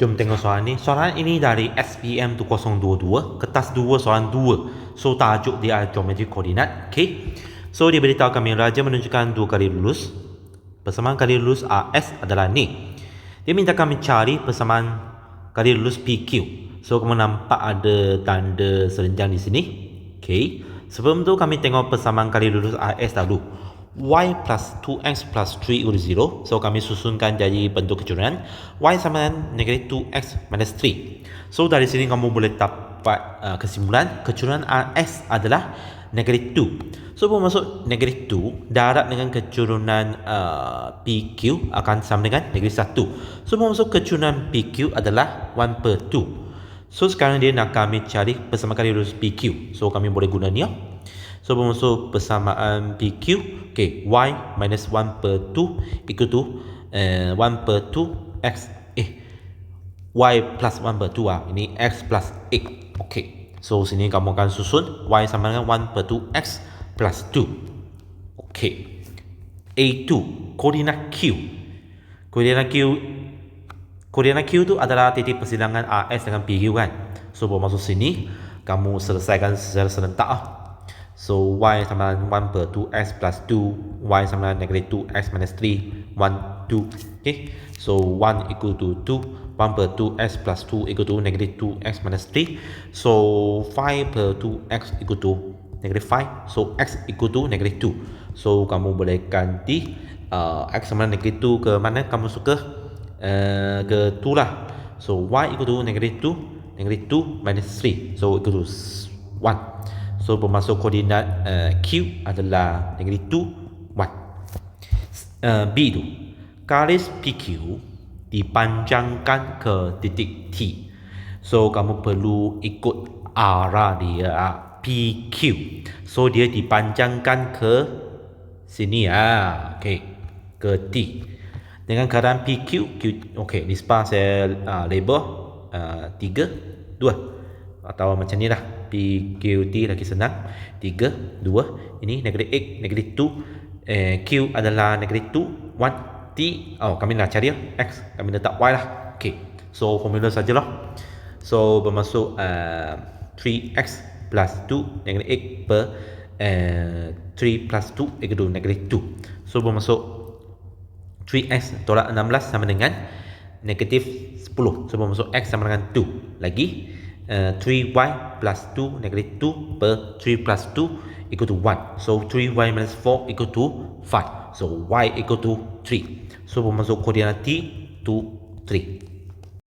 Jom tengok soalan ni. Soalan ini dari SPM 2022, kertas 2 soalan 2. So tajuk dia adalah geometri koordinat. Okay. So dia beritahu kami raja menunjukkan 2 kali lulus. Persamaan kali lulus AS adalah ni. Dia minta kami cari persamaan kali lulus PQ. So kamu nampak ada tanda serenjang di sini. Okay. Sebelum tu kami tengok persamaan kali lulus AS dahulu. Y plus 2x plus 3 equal to 0. So kami susunkan jadi bentuk kecurangan. Y sama dengan negatif 2x minus 3. So dari sini kamu boleh dapat kesimpulan kecurangan AS adalah negatif 2. So bermaksud negatif 2 darab dengan kecurangan PQ akan sama dengan negatif 1. So bermaksud kecurangan PQ adalah 1/2. So sekarang dia nak kami cari persamaan kali lulus PQ. So kami boleh guna ni. So bermaksud persamaan PQ, okay, y minus 1/2 equal to 1/2 x y plus 1/2 ini x plus x. Okay, so sini kamu akan susun y sama dengan 1/2 x plus 2. Okay, A2 koordinat Q. Koordinat Q tu adalah titik persilangan AS dengan PQ kan. So bermaksud sini kamu selesaikan secara serentak So y sama dengan 1/2x plus 2, y sama dengan negatif 2x minus 3, 1, 2. Okay, so 1 equal to 2, 1/2x plus 2 equal to negatif 2x minus 3. So 5/2x equal to negatif 5. So x equal to negatif 2. So kamu boleh ganti x sama dengan negatif 2 ke mana kamu suka, ke 2 lah. So y equal to negatif 2 minus 3. So equal to 1. So bermaksud koordinat Q adalah negatif 2, 1. B tu, garis PQ dipanjangkan ke titik T. So kamu perlu ikut arah dia PQ. So dia dipanjangkan ke sini okay, ke T. Dengan keadaan PQ, okay, nisbah saya label 3, 2 atau macam ni lah. PQT lagi senang. 3, 2. Ini negatif X, negatif 2. Q adalah negatif 2, 1. T, kami nak cari X, kami letak Y lah. Okay, so formula sajalah. So bermaksud 3x plus 2 negatif X per 3 plus 2 equal to negatif 2. So bermaksud 3x tolak 16 sama dengan negatif 10. So bermaksud X sama dengan 2. Lagi 3y plus 2 negatif 2 per 3 plus 2 equal to 1. So 3y minus 4 equal to 5. So y equal to 3. So bermaksud koordinat T to 3.